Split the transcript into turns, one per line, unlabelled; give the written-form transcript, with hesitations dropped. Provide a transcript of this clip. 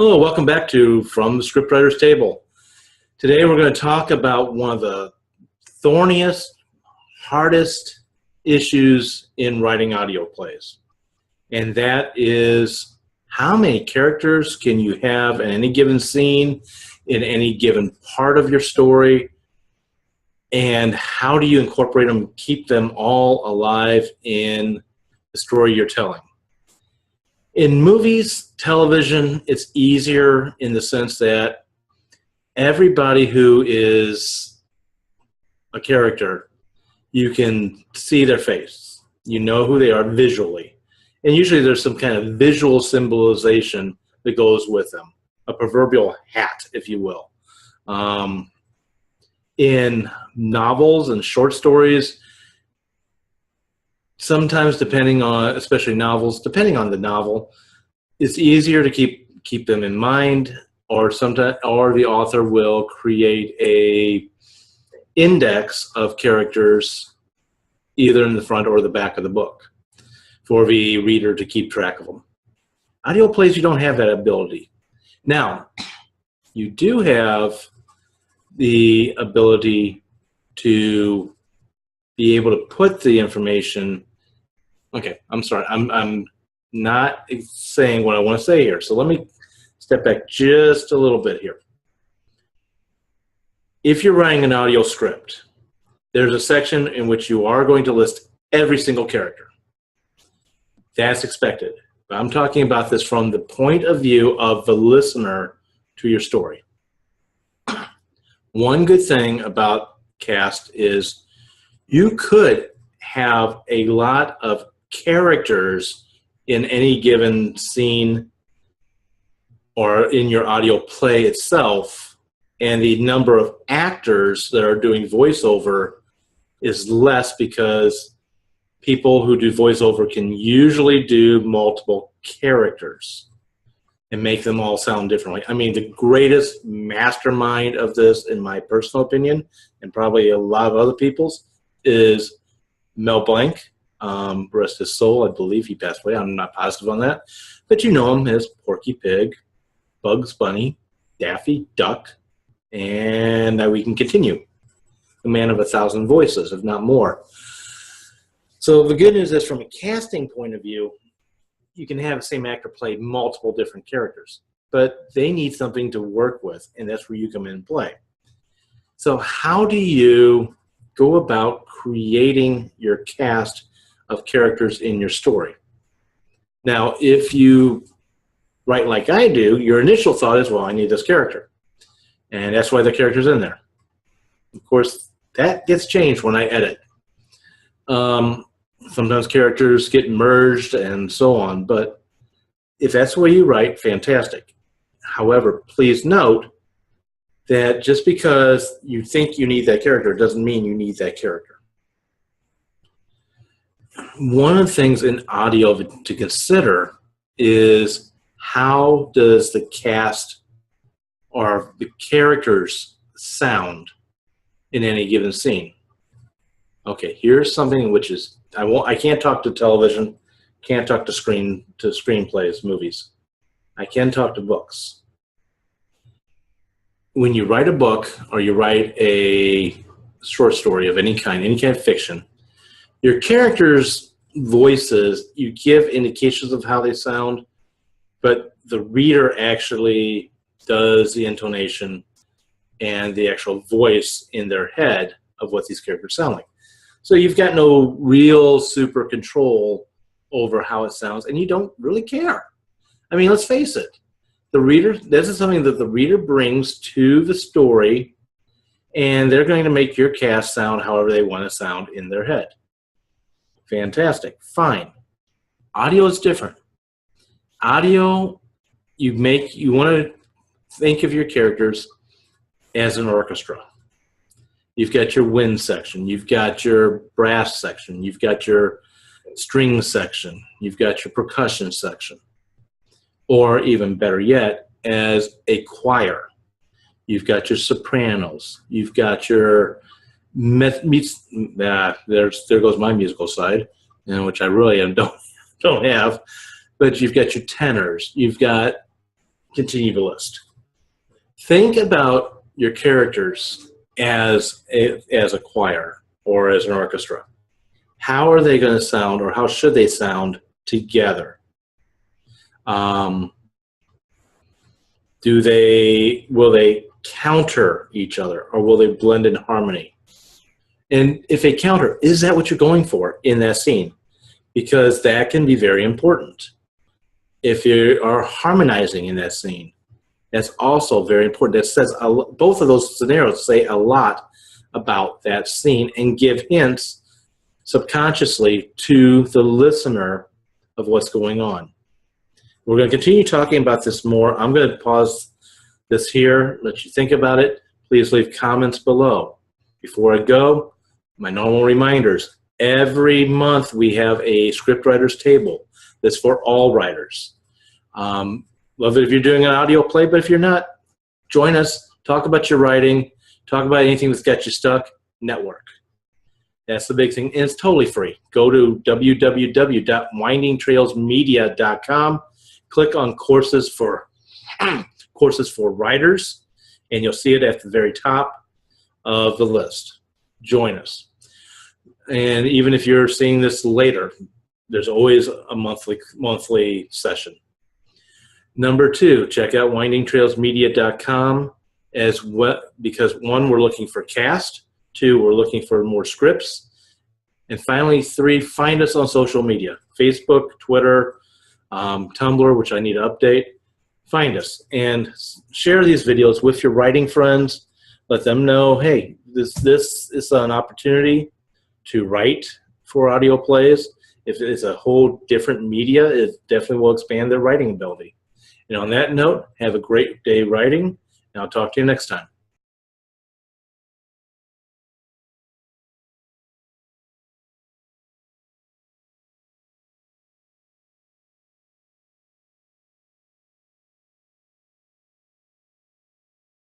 Hello, welcome back to From the Scriptwriter's Table. Today we're going to talk about one of the thorniest, hardest issues in writing audio plays. And that is, how many characters can you have in any given scene, in any given part of your story, and how do you incorporate them, keep them all alive in the story you're telling? In movies, television, it's easier in the sense that everybody who is a character, you can see their face. You know who they are visually. And usually there's some kind of visual symbolization that goes with them, a proverbial hat, if you will. In novels and short stories, sometimes depending on, especially novels, depending on the novel, it's easier to keep them in mind, or sometimes, or the author will create a index of characters either in the front or the back of the book for the reader to keep track of them. Audio plays, you don't have that ability. Now, you do have the ability to be able to put the information. Okay, I'm sorry. I'm not saying what I want to say here. So let me step back just a little bit here. If you're writing an audio script, there's a section in which you are going to list every single character. That's expected. But I'm talking about this from the point of view of the listener to your story. One good thing about cast is you could have a lot of characters in any given scene or in your audio play itself, and the number of actors that are doing voiceover is less because people who do voiceover can usually do multiple characters and make them all sound differently. I mean, the greatest mastermind of this, in my personal opinion, and probably a lot of other people's, is Mel Blanc. Rest his soul, I believe he passed away. I'm not positive on that. But you know him as Porky Pig, Bugs Bunny, Daffy Duck, and now we can continue. The man of 1,000 voices, if not more. So the good news is, from a casting point of view, you can have the same actor play multiple different characters, but they need something to work with, and that's where you come in and play. So how do you go about creating your cast of characters in your story? Now, if you write like I do, your initial thought is, well, I need this character, and that's why the character's in there. Of course, that gets changed when I edit. Sometimes characters get merged and so on, but if that's the way you write, fantastic. However, please note that just because you think you need that character doesn't mean you need that character. One of the things in audio to consider is, how does the cast or the characters sound in any given scene? Okay, here's something which is, I can't talk to television, can't talk to screenplays, movies. I can talk to books. When you write a book or you write a short story of any kind of fiction, your characters' voices, you give indications of how they sound, but the reader actually does the intonation and the actual voice in their head of what these characters sound like. So you've got no real super control over how it sounds, and you don't really care. I mean, let's face it. The reader, this is something that the reader brings to the story, and they're going to make your cast sound however they want to sound in their head. Fantastic. Fine. Audio is different. Audio, you want to think of your characters as an orchestra. You've got your wind section, you've got your brass section, you've got your string section, you've got your percussion section. Or even better yet, as a choir, you've got your sopranos, you've got your there goes my musical side, which I really don't have, but you've got your tenors, you've got continue the list. Think about your characters as a choir or as an orchestra. How are they going to sound, or how should they sound together? Will they counter each other, or will they blend in harmony? And if they counter, is that what you're going for in that scene? Because that can be very important. If you are harmonizing in that scene, that's also very important. That says both of those scenarios say a lot about that scene and give hints subconsciously to the listener of what's going on. We're going to continue talking about this more. I'm going to pause this here, let you think about it. Please leave comments below. Before I go, my normal reminders. Every month we have a scriptwriters table that's for all writers. Love it if you're doing an audio play, but if you're not, join us. Talk about your writing. Talk about anything that's got you stuck. Network. That's the big thing. And it's totally free. Go to www.windingtrailsmedia.com. Click on courses for writers, and you'll see it at the very top of the list. Join us. And even if you're seeing this later, there's always a monthly session. Number 2, check out windingtrailsmedia.com as well, because 1, we're looking for cast. 2, we're looking for more scripts. And finally, 3, find us on social media, Facebook, Twitter, Tumblr, which I need to update. Find us and share these videos with your writing friends. Let them know, hey, this is an opportunity to write for audio plays. If it's a whole different media, it definitely will expand their writing ability. And on that note, have a great day writing, and I'll talk to you next time.